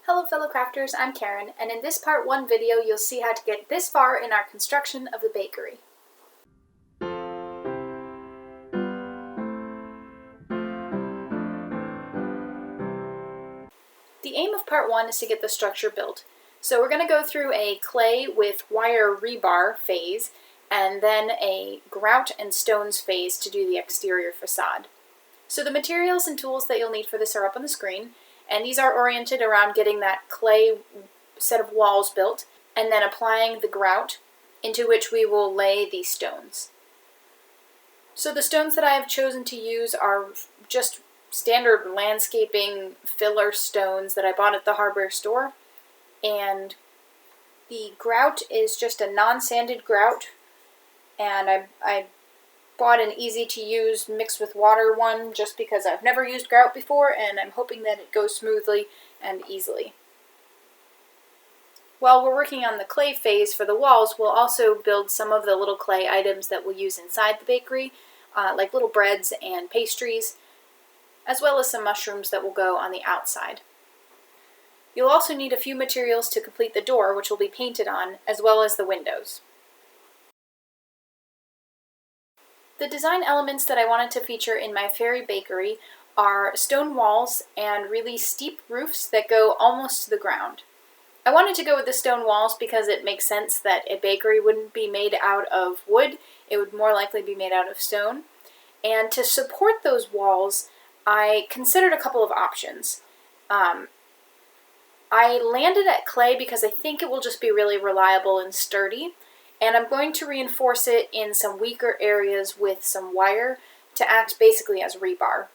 Hello fellow crafters, I'm Karen, and in this part 1 video you'll see how to get this far in our construction of the bakery. The aim of part 1 is to get the structure built. So we're going to go through a clay with wire rebar phase, and then a grout and stones phase to do the exterior facade. So the materials and tools that you'll need for this are up on the screen, and these are oriented around getting that clay set of walls built, and then applying the grout, into which we will lay the stones. So the stones that I have chosen to use are just standard landscaping filler stones that I bought at the hardware store, and the grout is just a non-sanded grout, and I bought an easy-to-use mixed with water one just because I've never used grout before and I'm hoping that it goes smoothly and easily. While we're working on the clay phase for the walls, we'll also build some of the little clay items that we'll use inside the bakery, like little breads and pastries, as well as some mushrooms that will go on the outside. You'll also need a few materials to complete the door, which will be painted on, as well as the windows. The design elements that I wanted to feature in my fairy bakery are stone walls and really steep roofs that go almost to the ground. I wanted to go with the stone walls because it makes sense that a bakery wouldn't be made out of wood, it would more likely be made out of stone. And to support those walls, I considered a couple of options. I landed at clay because I think it will just be really reliable and sturdy. And I'm going to reinforce it in some weaker areas with some wire to act basically as rebar.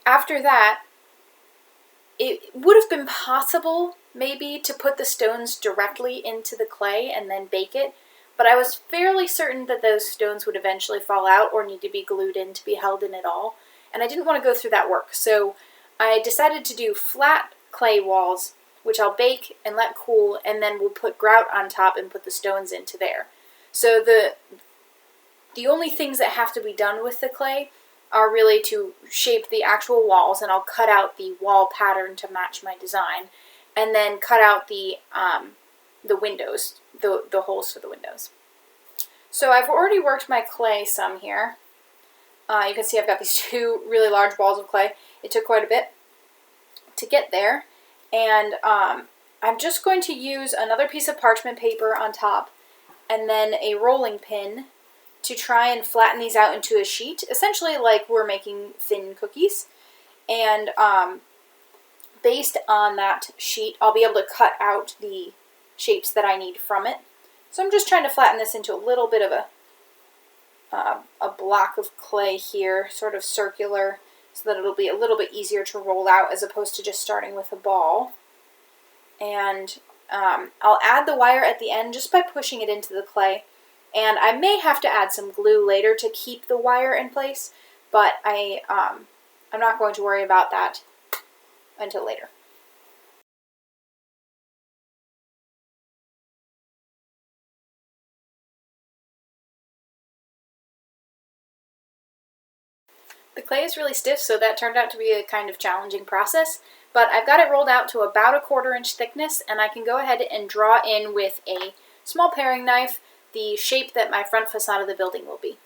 After that, it would have been possible maybe to put the stones directly into the clay and then bake it, but I was fairly certain that those stones would eventually fall out or need to be glued in to be held in at all, and I didn't want to go through that work, so I decided to do flat clay walls, which I'll bake and let cool, and then we'll put grout on top and put the stones into there. So the only things that have to be done with the clay are really to shape the actual walls, and I'll cut out the wall pattern to match my design, and then cut out the windows, the holes for the windows. So I've already worked my clay some here. You can see I've got these two really large balls of clay. It took quite a bit to get there. And I'm just going to use another piece of parchment paper on top and then a rolling pin to try and flatten these out into a sheet, essentially like we're making thin cookies. And based on that sheet, I'll be able to cut out the shapes that I need from it. So I'm just trying to flatten this into a little bit of a block of clay here, sort of circular, so that it'll be a little bit easier to roll out as opposed to just starting with a ball. And I'll add the wire at the end just by pushing it into the clay. And I may have to add some glue later to keep the wire in place, but I'm not going to worry about that until later. The clay is really stiff, so that turned out to be a kind of challenging process, but I've got it rolled out to about a 1/4 inch thickness, and I can go ahead and draw in with a small paring knife the shape that my front facade of the building will be.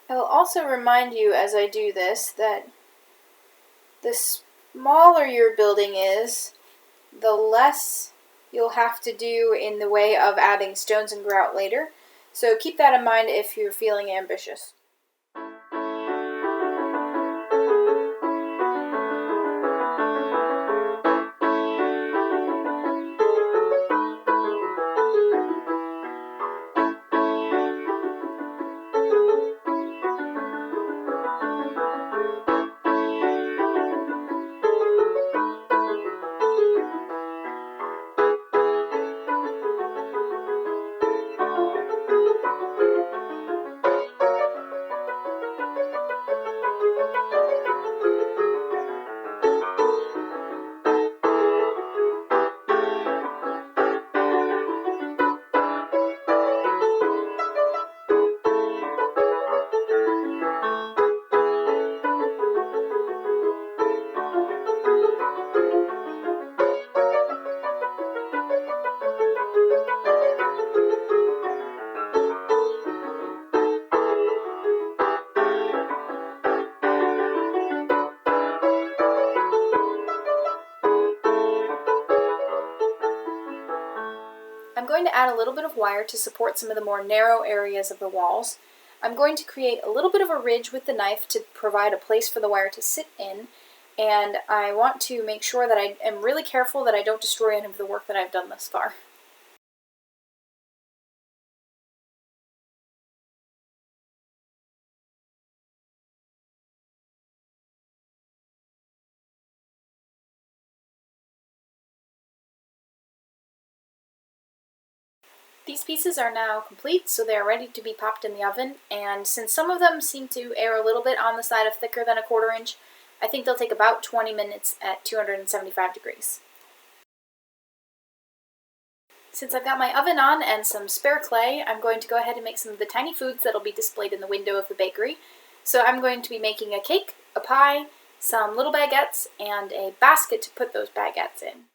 I will also remind you as I do this that the smaller your building is, the less you'll have to do in the way of adding stones and grout later. So keep that in mind if you're feeling ambitious. add a little bit of wire to support some of the more narrow areas of the walls. I'm going to create a little bit of a ridge with the knife to provide a place for the wire to sit in, and I want to make sure that I am really careful that I don't destroy any of the work that I've done thus far. These pieces are now complete, so they are ready to be popped in the oven, and since some of them seem to err a little bit on the side of thicker than a 1/4 inch, I think they'll take about 20 minutes at 275 degrees. Since I've got my oven on and some spare clay, I'm going to go ahead and make some of the tiny foods that'll be displayed in the window of the bakery. So I'm going to be making a cake, a pie, some little baguettes, and a basket to put those baguettes in.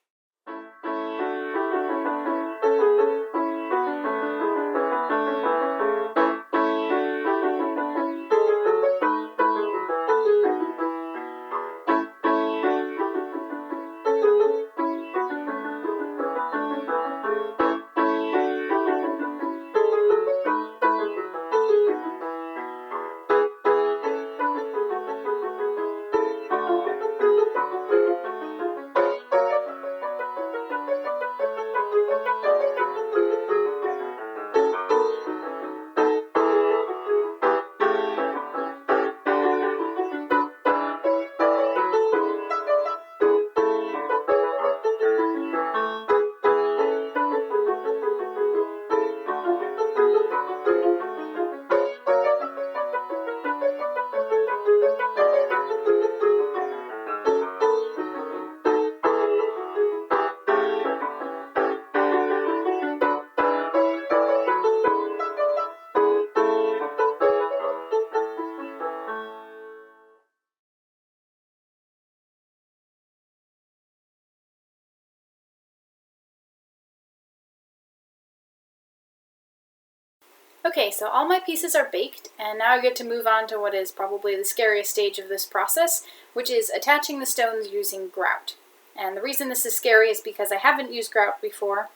Okay, so all my pieces are baked, and now I get to move on to what is probably the scariest stage of this process, which is attaching the stones using grout. And the reason this is scary is because I haven't used grout before,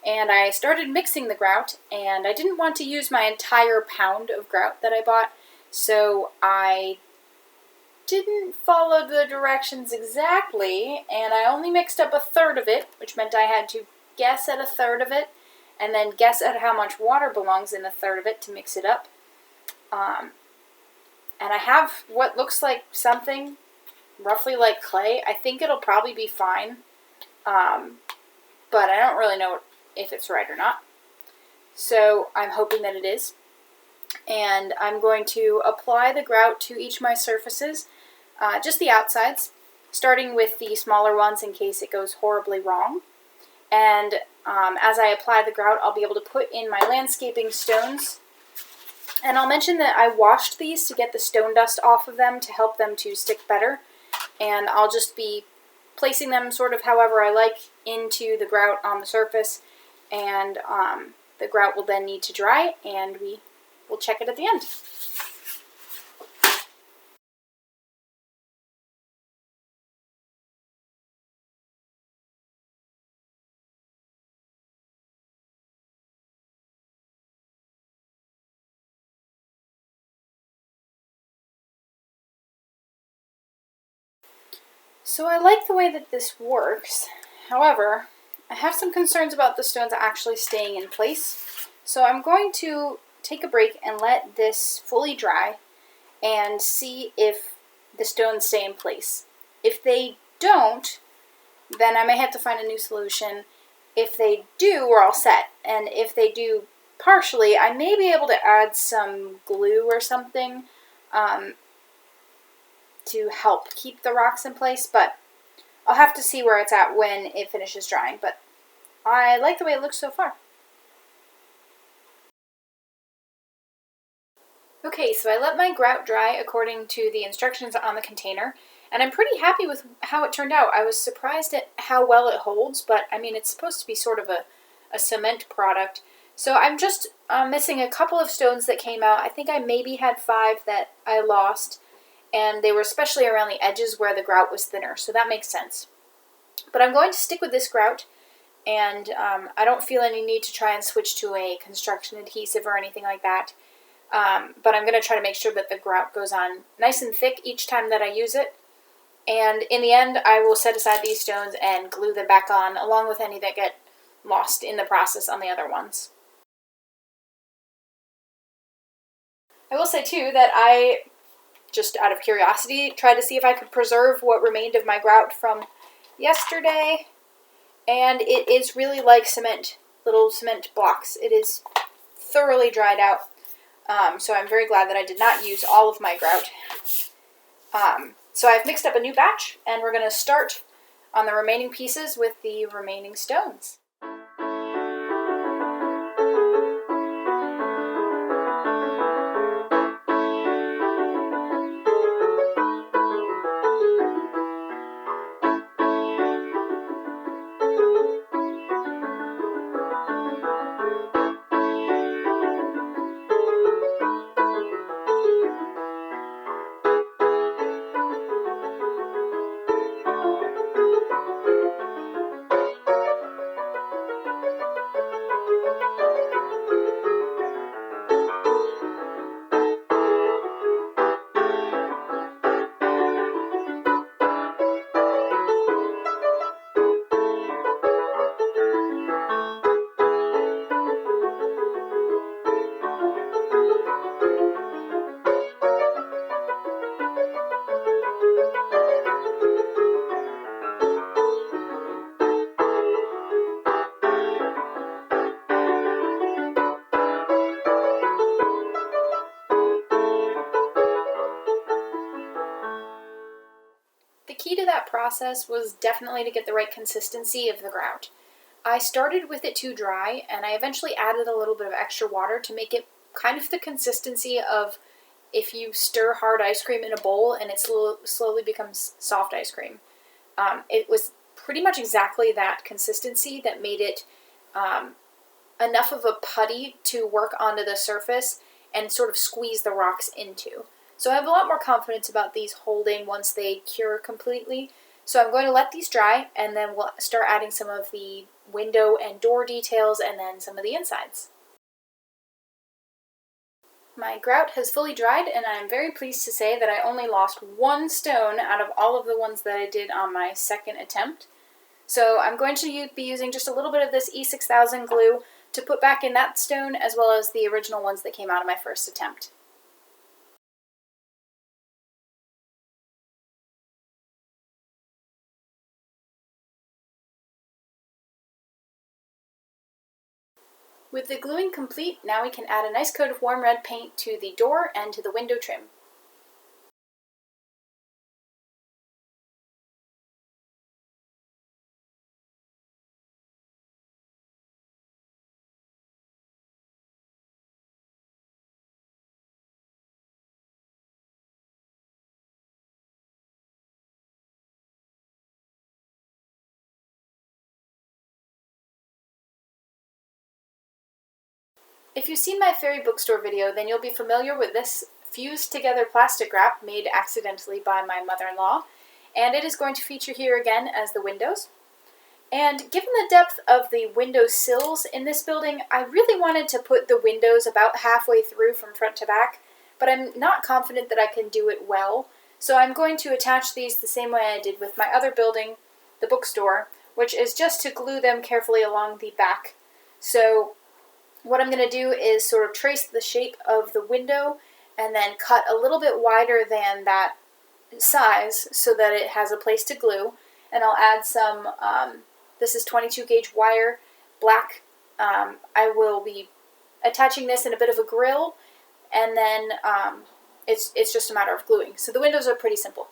and I started mixing the grout, and I didn't want to use my entire pound of grout that I bought, so I didn't follow the directions exactly, and I only mixed up 1/3 of it, which meant I had to guess at 1/3 of it, and then guess at how much water belongs in 1/3 of it to mix it up. And I have what looks like something roughly like clay. I think it'll probably be fine, but I don't really know if it's right or not. So I'm hoping that it is. And I'm going to apply the grout to each of my surfaces, just the outsides, starting with the smaller ones in case it goes horribly wrong. And as I apply the grout, I'll be able to put in my landscaping stones. And I'll mention that I washed these to get the stone dust off of them to help them to stick better. And I'll just be placing them sort of however I like into the grout on the surface. And the grout will then need to dry, and we'll check it at the end. So I like the way that this works. However, I have some concerns about the stones actually staying in place. So I'm going to take a break and let this fully dry and see if the stones stay in place. If they don't, then I may have to find a new solution. If they do, we're all set. And if they do partially, I may be able to add some glue or something to help keep the rocks in place, but I'll have to see where it's at when it finishes drying. But I like the way it looks so far. Okay, so I let my grout dry according to the instructions on the container, and I'm pretty happy with how it turned out. I was surprised at how well it holds, but I mean, it's supposed to be sort of a cement product. So I'm just missing a couple of stones that came out. I think I maybe had 5 that I lost, and they were especially around the edges where the grout was thinner, so that makes sense. But I'm going to stick with this grout and I don't feel any need to try and switch to a construction adhesive or anything like that. But I'm going to try to make sure that the grout goes on nice and thick each time that I use it. And in the end, I will set aside these stones and glue them back on, along with any that get lost in the process on the other ones. I will say, too, that I, just out of curiosity, tried to see if I could preserve what remained of my grout from yesterday. And it is really like cement, little cement blocks. It is thoroughly dried out. So I'm very glad that I did not use all of my grout. So I've mixed up a new batch, and we're going to start on the remaining pieces with the remaining stones. The key to that process was definitely to get the right consistency of the grout. I started with it too dry, and I eventually added a little bit of extra water to make it kind of the consistency of if you stir hard ice cream in a bowl and it slowly becomes soft ice cream. It was pretty much exactly that consistency that made it enough of a putty to work onto the surface and sort of squeeze the rocks into. So I have a lot more confidence about these holding once they cure completely. So I'm going to let these dry, and then we'll start adding some of the window and door details and then some of the insides. My grout has fully dried, and I'm very pleased to say that I only lost one stone out of all of the ones that I did on my second attempt. So I'm going to be using just a little bit of this E6000 glue to put back in that stone, as well as the original ones that came out of my first attempt. With the gluing complete, now we can add a nice coat of warm red paint to the door and to the window trim. If you've seen my fairy bookstore video, then you'll be familiar with this fused together plastic wrap made accidentally by my mother-in-law, and it is going to feature here again as the windows. And given the depth of the window sills in this building, I really wanted to put the windows about halfway through from front to back, but I'm not confident that I can do it well, so I'm going to attach these the same way I did with my other building, the bookstore, which is just to glue them carefully along the back. So what I'm going to do is sort of trace the shape of the window and then cut a little bit wider than that size so that it has a place to glue. And I'll add some, this is 22 gauge wire, black. I will be attaching this in a bit of a grill, and then it's just a matter of gluing. So the windows are pretty simple.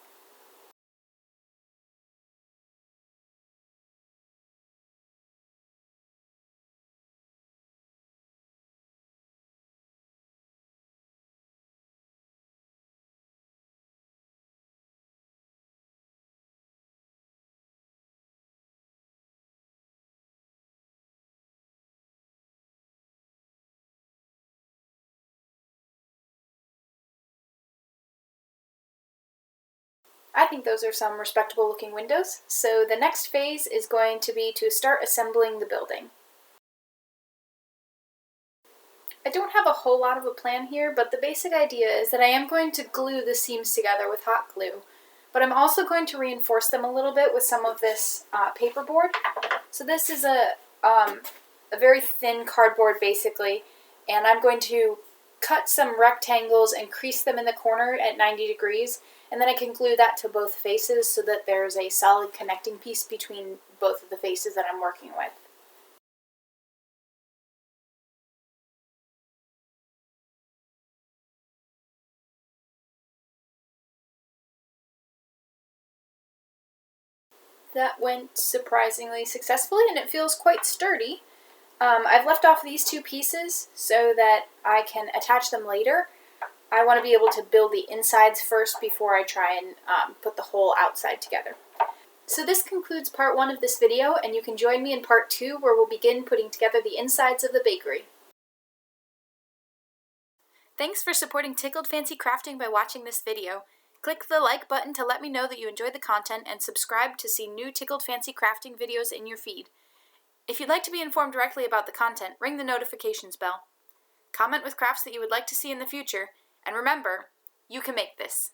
I think those are some respectable looking windows. So the next phase is going to be to start assembling the building. I don't have a whole lot of a plan here, but the basic idea is that I am going to glue the seams together with hot glue, but I'm also going to reinforce them a little bit with some of this paperboard. So this is a very thin cardboard basically, and I'm going to cut some rectangles and crease them in the corner at 90 degrees, and then I can glue that to both faces so that there's a solid connecting piece between both of the faces that I'm working with. That went surprisingly successfully, and it feels quite sturdy. I've left off these two pieces so that I can attach them later. I want to be able to build the insides first before I try and put the whole outside together. So this concludes part 1 of this video, and you can join me in part 2 where we'll begin putting together the insides of the bakery. Thanks for supporting Tickled Fancy Crafting by watching this video. Click the like button to let me know that you enjoyed the content, and subscribe to see new Tickled Fancy Crafting videos in your feed. If you'd like to be informed directly about the content, ring the notifications bell. Comment with crafts that you would like to see in the future, and remember, you can make this.